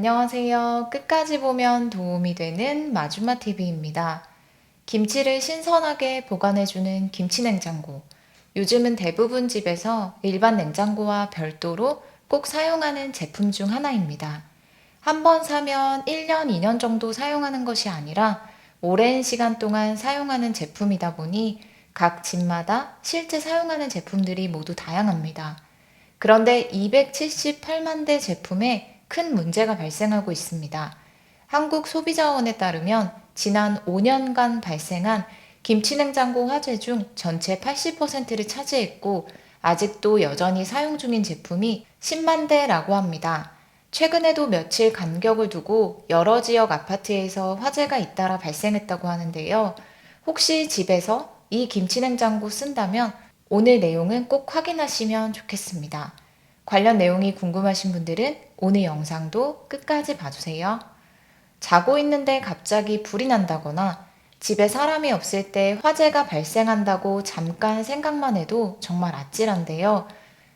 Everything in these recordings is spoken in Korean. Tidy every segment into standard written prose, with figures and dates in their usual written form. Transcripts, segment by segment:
안녕하세요. 끝까지 보면 도움이 되는 마주마TV입니다. 김치를 신선하게 보관해주는 김치냉장고. 요즘은 대부분 집에서 일반 냉장고와 별도로 꼭 사용하는 제품 중 하나입니다. 한 번 사면 1년, 2년 정도 사용하는 것이 아니라 오랜 시간 동안 사용하는 제품이다 보니 각 집마다 실제 사용하는 제품들이 모두 다양합니다. 그런데 278만 대 제품에 큰 문제가 발생하고 있습니다. 한국소비자원에 따르면 지난 5년간 발생한 김치냉장고 화재 중 전체 80%를 차지했고 아직도 여전히 사용 중인 제품이 10만 대라고 합니다. 최근에도 며칠 간격을 두고 여러 지역 아파트에서 화재가 잇따라 발생했다고 하는데요. 혹시 집에서 이 김치냉장고 쓴다면 오늘 내용은 꼭 확인하시면 좋겠습니다. 관련 내용이 궁금하신 분들은 오늘 영상도 끝까지 봐주세요. 자고 있는데 갑자기 불이 난다거나 집에 사람이 없을 때 화재가 발생한다고 잠깐 생각만 해도 정말 아찔한데요.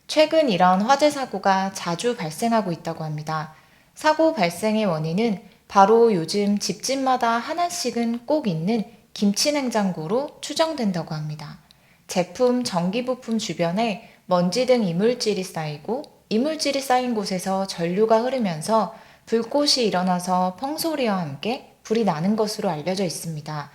최근 이런 화재 사고가 자주 발생하고 있다고 합니다. 사고 발생의 원인은 바로 요즘 집집마다 하나씩은 꼭 있는 김치냉장고로 추정된다고 합니다. 제품, 전기부품 주변에 먼지 등 이물질이 쌓이고 이물질이 쌓인 곳에서 전류가 흐르면서 불꽃이 일어나서 펑소리와 함께 불이 나는 것으로 알려져 있습니다.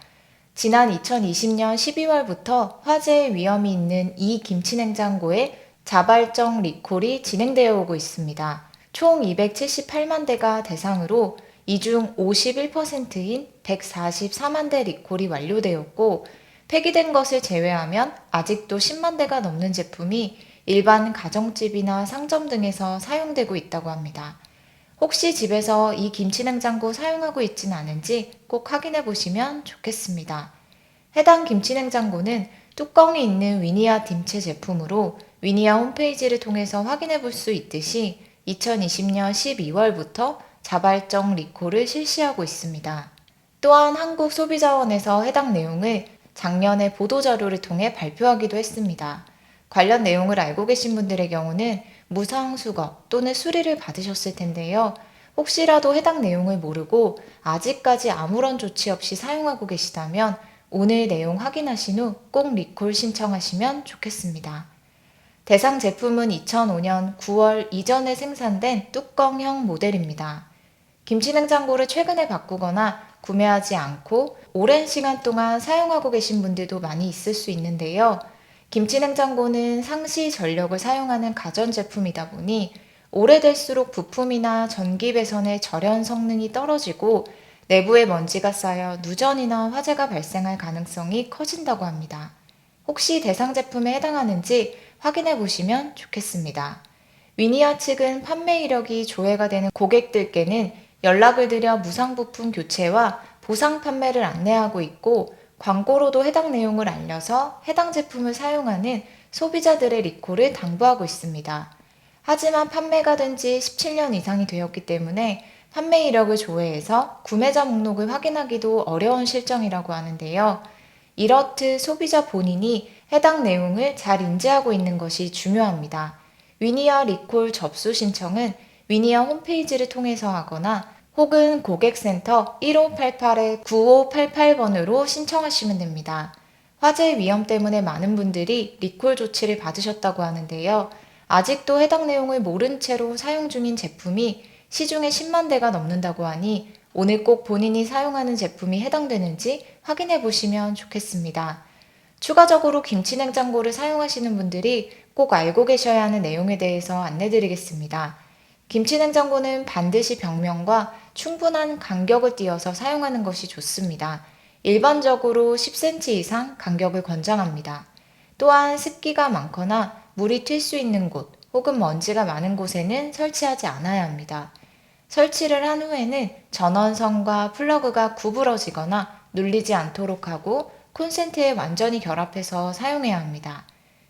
지난 2020년 12월부터 화재의 위험이 있는 이 김치냉장고에 자발적 리콜이 진행되어 오고 있습니다. 총 278만 대가 대상으로 이 중 51%인 144만 대 리콜이 완료되었고 폐기된 것을 제외하면 아직도 10만 대가 넘는 제품이 일반 가정집이나 상점 등에서 사용되고 있다고 합니다. 혹시 집에서 이 김치냉장고 사용하고 있진 않은지 꼭 확인해 보시면 좋겠습니다. 해당 김치냉장고는 뚜껑이 있는 위니아 딤체 제품으로 위니아 홈페이지를 통해서 확인해 볼 수 있듯이 2020년 12월부터 자발적 리콜을 실시하고 있습니다. 또한 한국소비자원에서 해당 내용을 작년에 보도자료를 통해 발표하기도 했습니다. 관련 내용을 알고 계신 분들의 경우는 무상수거 또는 수리를 받으셨을 텐데요. 혹시라도 해당 내용을 모르고 아직까지 아무런 조치 없이 사용하고 계시다면 오늘 내용 확인하신 후 꼭 리콜 신청하시면 좋겠습니다. 대상 제품은 2005년 9월 이전에 생산된 뚜껑형 모델입니다. 김치냉장고를 최근에 바꾸거나 구매하지 않고 오랜 시간 동안 사용하고 계신 분들도 많이 있을 수 있는데요. 김치냉장고는 상시 전력을 사용하는 가전제품이다 보니 오래될수록 부품이나 전기 배선의 절연 성능이 떨어지고 내부에 먼지가 쌓여 누전이나 화재가 발생할 가능성이 커진다고 합니다. 혹시 대상 제품에 해당하는지 확인해 보시면 좋겠습니다. 위니아 측은 판매 이력이 조회가 되는 고객들께는 연락을 드려 무상 부품 교체와 보상 판매를 안내하고 있고 광고로도 해당 내용을 알려서 해당 제품을 사용하는 소비자들의 리콜을 당부하고 있습니다. 하지만 판매가 된 지 17년 이상이 되었기 때문에 판매 이력을 조회해서 구매자 목록을 확인하기도 어려운 실정이라고 하는데요. 이렇듯 소비자 본인이 해당 내용을 잘 인지하고 있는 것이 중요합니다. 위니아 리콜 접수 신청은 위니아 홈페이지를 통해서 하거나 혹은 고객센터 1588-9588번으로 신청하시면 됩니다. 화재 위험 때문에 많은 분들이 리콜 조치를 받으셨다고 하는데요. 아직도 해당 내용을 모른 채로 사용 중인 제품이 시중에 10만 대가 넘는다고 하니 오늘 꼭 본인이 사용하는 제품이 해당되는지 확인해 보시면 좋겠습니다. 추가적으로 김치냉장고를 사용하시는 분들이 꼭 알고 계셔야 하는 내용에 대해서 안내드리겠습니다. 김치냉장고는 반드시 벽면과 충분한 간격을 띄어서 사용하는 것이 좋습니다. 일반적으로 10cm 이상 간격을 권장합니다. 또한 습기가 많거나 물이 튈 수 있는 곳 혹은 먼지가 많은 곳에는 설치하지 않아야 합니다. 설치를 한 후에는 전원선과 플러그가 구부러지거나 눌리지 않도록 하고 콘센트에 완전히 결합해서 사용해야 합니다.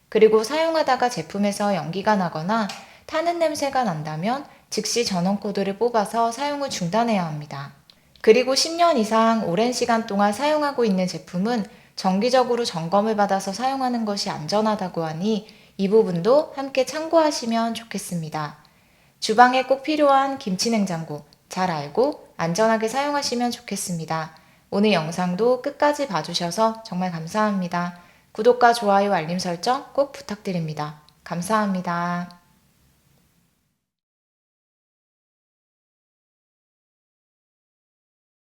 그리고 사용하다가 제품에서 연기가 나거나 타는 냄새가 난다면 즉시 전원 코드를 뽑아서 사용을 중단해야 합니다. 그리고 10년 이상 오랜 시간 동안 사용하고 있는 제품은 정기적으로 점검을 받아서 사용하는 것이 안전하다고 하니 이 부분도 함께 참고하시면 좋겠습니다. 주방에 꼭 필요한 김치냉장고, 잘 알고 안전하게 사용하시면 좋겠습니다. 오늘 영상도 끝까지 봐주셔서 정말 감사합니다. 구독과 좋아요, 알림 설정 꼭 부탁드립니다. 감사합니다.